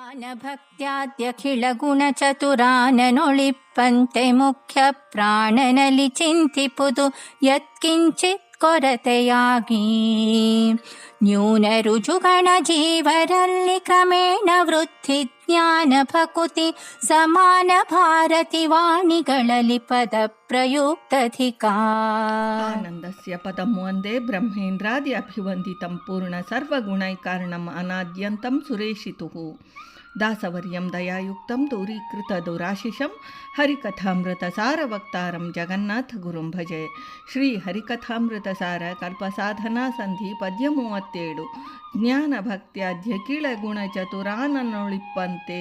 ಜ್ಞಾನಭಕ್ತ್ಯಾದ್ಯಖಿಳಗುಣಚತುರಾನನೊಳಿಪ್ಪಂತೆ ಮುಖ್ಯ ಪ್ರಾಣನಲ್ಲಿ ಚಿಂತಿಪುದು ಯತ್ಕಿಂಚಿತ್ ಕೊರತೆಯಾಗಿ ನ್ಯೂನ ರುಜುಗಣ ಜೀವರಲ್ಲಿ ಕ್ರಮೇಣ ವೃದ್ಧಿ ಜ್ಞಾನ ಭಕುತಿ ಸಮಾನ ಭಾರತಿ ವಾಣಿಗಳಲ್ಲಿ ಪದ ಪ್ರಯುಕ್ತಧಿಕಾ ಆನಂದಸ್ಯ ಪದಂ ವಂದೇ ಬ್ರಹ್ಮೇಂದ್ರಾದಿ ಅಭಿವಂದಿತಂ ಪೂರ್ಣ ಸರ್ವಗುಣೈಕಾರ್ಣಂ ಅನಾದ್ಯಂತಂ ಸುರೇಶಿತುಃ ದಾಸವರ್ಯಂ ದಯಾಯುಕ್ತಂ ದೂರೀಕೃತ ದುರಾಶಿಷಂ ಹರಿಕಥಾಮೃತ ಸಾರವಕ್ತಾರಂ ಜಗನ್ನಾಥ ಗುರುಂ ಭಜೆ. ಶ್ರೀ ಹರಿಕಥಾಮೃತ ಸಾರ ಕಲ್ಪಸಾಧನಾ ಸಂಧಿ ಪದ್ಯ 37 ಜ್ಞಾನ ಭಕ್ತ್ಯಾದ್ಯಖಿಳ ಗುಣ ಚತುರಾನನೊಳಿಪ್ಪಂತೆ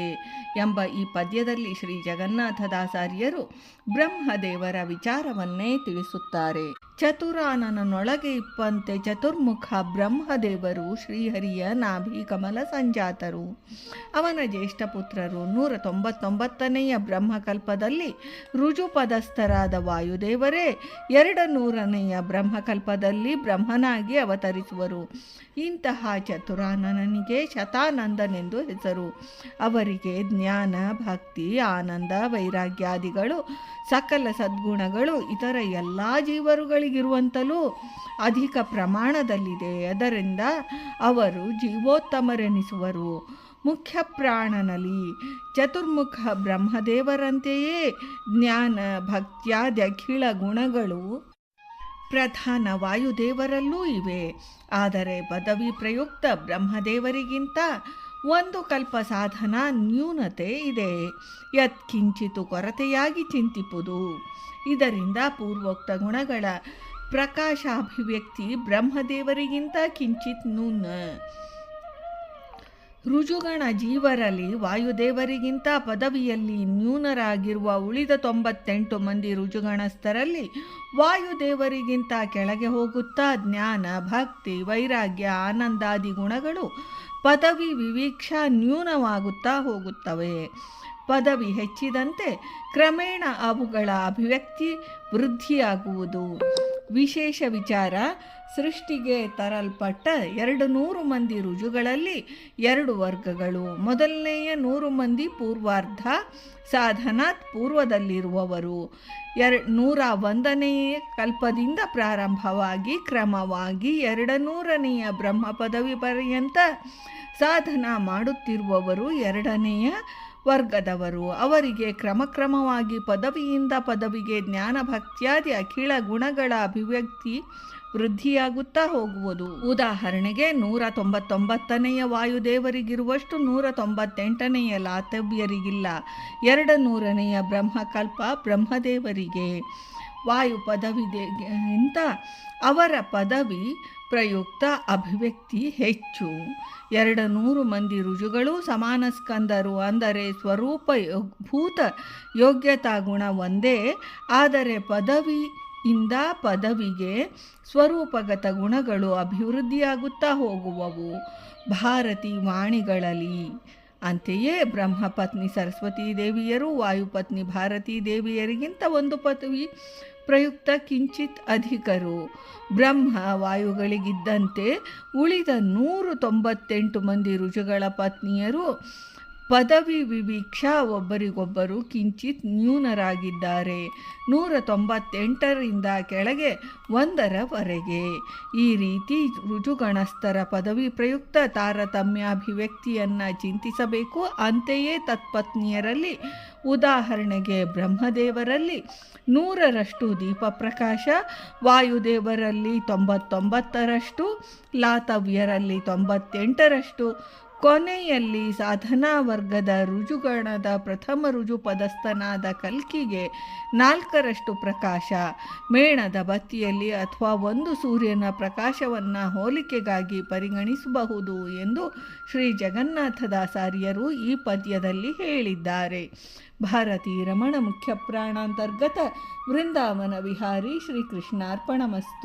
ಎಂಬ ಈ ಪದ್ಯದಲ್ಲಿ ಶ್ರೀ ಜಗನ್ನಾಥದಾಸಾರ್ಯರು ಬ್ರಹ್ಮದೇವರ ವಿಚಾರವನ್ನೇ ತಿಳಿಸುತ್ತಾರೆ. ಚತುರಾನನೊಳಗೆ ಇಪ್ಪಂತೆ ಚತುರ್ಮುಖ ಬ್ರಹ್ಮದೇವರು ಶ್ರೀಹರಿಯ ನಾಭಿ ಕಮಲ ಸಂಜಾತರು. ಅವನ ಜ್ಯೇಷ್ಠ ಪುತ್ರರು 199ನೆಯ ಬ್ರಹ್ಮಕಲ್ಪದಲ್ಲಿ ರುಜುಪದಸ್ಥರಾದ ವಾಯುದೇವರೇ 200ನೆಯ ಬ್ರಹ್ಮಕಲ್ಪದಲ್ಲಿ ಬ್ರಹ್ಮನಾಗಿ ಅವತರಿಸುವರು. ಇಂತಹ ಚತುರಾನನನಿಗೆ ಶತಾನಂದನೆಂದು ಹೆಸರು. ಅವರಿಗೆ ಜ್ಞಾನ, ಭಕ್ತಿ, ಆನಂದ, ವೈರಾಗ್ಯಾದಿಗಳು ಸಕಲ ಸದ್ಗುಣಗಳು ಇತರ ಎಲ್ಲ ಜೀವರುಗಳಿಗಿರುವಂತಲೂ ಅಧಿಕ ಪ್ರಮಾಣದಲ್ಲಿದೆ. ಅದರಿಂದ ಅವರು ಜೀವೋತ್ತಮರೆನಿಸುವರು. ಮುಖ್ಯ ಪ್ರಾಣನಲ್ಲಿ ಚತುರ್ಮುಖ ಬ್ರಹ್ಮದೇವರಂತೆಯೇ ಜ್ಞಾನ ಭಕ್ತ್ಯಾದ್ಯಖಿಳ ಗುಣಗಳು ಪ್ರಧಾನ ವಾಯುದೇವರಲ್ಲೂ ಇವೆ. ಆದರೆ ಪದವಿ ಪ್ರಯುಕ್ತ ಬ್ರಹ್ಮದೇವರಿಗಿಂತ ಒಂದು ಕಲ್ಪ ಸಾಧನ ನ್ಯೂನತೆ ಇದೆ. ಯತ್ಕಿಂಚಿತು ಕೊರತೆಯಾಗಿ ಚಿಂತಿಪುದು. ಇದರಿಂದ ಪೂರ್ವೋಕ್ತ ಗುಣಗಳ ಪ್ರಕಾಶಾಭಿವ್ಯಕ್ತಿ ಬ್ರಹ್ಮದೇವರಿಗಿಂತ ಕಿಂಚಿತ್ ನ್ಯೂನ. ರುಜುಗಣ ಜೀವರಲ್ಲಿ ವಾಯುದೇವರಿಗಿಂತ ಪದವಿಯಲ್ಲಿ ನ್ಯೂನರಾಗಿರುವ ಉಳಿದ 98 ಮಂದಿ ರುಜುಗಣಸ್ಥರಲ್ಲಿ ವಾಯುದೇವರಿಗಿಂತ ಕೆಳಗೆ ಹೋಗುತ್ತಾ ಜ್ಞಾನ, ಭಕ್ತಿ, ವೈರಾಗ್ಯ, ಆನಂದಾದಿ ಗುಣಗಳು ಪದವಿ ವಿವೀಕ್ಷಾ ನ್ಯೂನವಾಗುತ್ತಾ ಹೋಗುತ್ತವೆ. ಪದವಿ ಹೆಚ್ಚಿದಂತೆ ಕ್ರಮೇಣ ಅವುಗಳ ಅಭಿವ್ಯಕ್ತಿ ವೃದ್ಧಿಯಾಗುವುದು. ವಿಶೇಷ ವಿಚಾರ: ಸೃಷ್ಟಿಗೆ ತರಲ್ಪಟ್ಟ 200 ಮಂದಿ ರುಜುಗಳಲ್ಲಿ 2 ವರ್ಗಗಳು. ಮೊದಲನೆಯ 100 ಮಂದಿ ಪೂರ್ವಾರ್ಧ ಸಾಧನಾತ್ ಪೂರ್ವದಲ್ಲಿರುವವರು. 101ನೆಯ ಕಲ್ಪದಿಂದ ಪ್ರಾರಂಭವಾಗಿ ಕ್ರಮವಾಗಿ 200ನೆಯ ಬ್ರಹ್ಮ ಪದವಿ ಪರ್ಯಂತ ಸಾಧನ ಮಾಡುತ್ತಿರುವವರು 2ನೆಯ ವರ್ಗದವರು. ಅವರಿಗೆ ಕ್ರಮಕ್ರಮವಾಗಿ ಪದವಿಯಿಂದ ಪದವಿಗೆ ಜ್ಞಾನ ಭಕ್ತ್ಯಾದಿ ಅಖಿಳ ಗುಣಗಳ ಅಭಿವ್ಯಕ್ತಿ ವೃದ್ಧಿಯಾಗುತ್ತಾ ಹೋಗುವುದು. ಉದಾಹರಣೆಗೆ 199ನೆಯ ವಾಯುದೇವರಿಗಿರುವಷ್ಟು 198ನೆಯ ಲಾತವ್ಯರಿಗಿಲ್ಲ. 200ನೆಯ ಬ್ರಹ್ಮಕಲ್ಪ ಬ್ರಹ್ಮದೇವರಿಗೆ. ವಾಯು ಪದವಿಗಿಂತ ಅವರ ಪದವಿ ಪ್ರಯುಕ್ತ ಅಭಿವ್ಯಕ್ತಿ ಹೆಚ್ಚು. 200 ಮಂದಿ ರುಜುಗಳು ಸಮಾನ ಸ್ಕಂದರು, ಅಂದರೆ ಸ್ವರೂಪ ಭೂತ ಯೋಗ್ಯತಾ ಗುಣ ಒಂದೇ. ಆದರೆ ಪದವಿಯಿಂದ ಪದವಿಗೆ ಸ್ವರೂಪಗತ ಗುಣಗಳು ಅಭಿವೃದ್ಧಿಯಾಗುತ್ತಾ ಹೋಗುವವು. ಭಾರತಿ ವಾಣಿಗಳಲ್ಲಿ ಅಂತೆಯೇ ಬ್ರಹ್ಮಪತ್ನಿ ಸರಸ್ವತೀ ದೇವಿಯರು ವಾಯುಪತ್ನಿ ಭಾರತೀ ದೇವಿಯರಿಗಿಂತ ಒಂದು ಪದವಿ ಪ್ರಯುಕ್ತ ಕಿಂಚಿತ್ ಅಧಿಕರು. ಬ್ರಹ್ಮ ವಾಯುಗಳಿಗಿದ್ದಂತೆ ಉಳಿದ 198 ಮಂದಿ ರುಜುಗಳ ಪತ್ನಿಯರು ಪದವಿ ವಿವೀಕ್ಷಾ ಒಬ್ಬರಿಗೊಬ್ಬರು ಕಿಂಚಿತ್ ನ್ಯೂನರಾಗಿದ್ದಾರೆ. 198ರಿಂದ ಕೆಳಗೆ 1ರವರೆಗೆ. ಈ ರೀತಿ ರುಜುಗಣಸ್ಥರ ಪದವಿ ಪ್ರಯುಕ್ತ ತಾರತಮ್ಯಾಭಿವ್ಯಕ್ತಿಯನ್ನು ಚಿಂತಿಸಬೇಕು. ಅಂತೆಯೇ ತತ್ಪತ್ನಿಯರಲ್ಲಿ ಉದಾಹರಣೆಗೆ ಬ್ರಹ್ಮದೇವರಲ್ಲಿ 100ರಷ್ಟು ದೀಪ ಪ್ರಕಾಶ, ವಾಯುದೇವರಲ್ಲಿ 99ರಷ್ಟು, ಲಾತವ್ಯರಲ್ಲಿ 98ರಷ್ಟು, ಕೊನೆಯಲ್ಲಿ ಸಾಧನಾ ವರ್ಗದ ರುಜುಗಣದ ಪ್ರಥಮ ರುಜು ಪದಸ್ಥನಾದ ಕಲ್ಕಿಗೆ 4ರಷ್ಟು ಪ್ರಕಾಶ. ಮೇಣದ ಬತ್ತಿಯಲ್ಲಿ ಅಥವಾ ಒಂದು ಸೂರ್ಯನ ಪ್ರಕಾಶವನ್ನು ಹೋಲಿಕೆಗಾಗಿ ಪರಿಗಣಿಸಬಹುದು ಎಂದು ಶ್ರೀ ಜಗನ್ನಾಥದಾಸಾರ್ಯರು ಈ ಪದ್ಯದಲ್ಲಿ ಹೇಳಿದ್ದಾರೆ. ಭಾರತೀ ರಮಣ ಮುಖ್ಯ ಪ್ರಾಣಾಂತರ್ಗತ ವೃಂದಾವನ ವಿಹಾರಿ. ಶ್ರೀಕೃಷ್ಣಾರ್ಪಣಮಸ್ತು.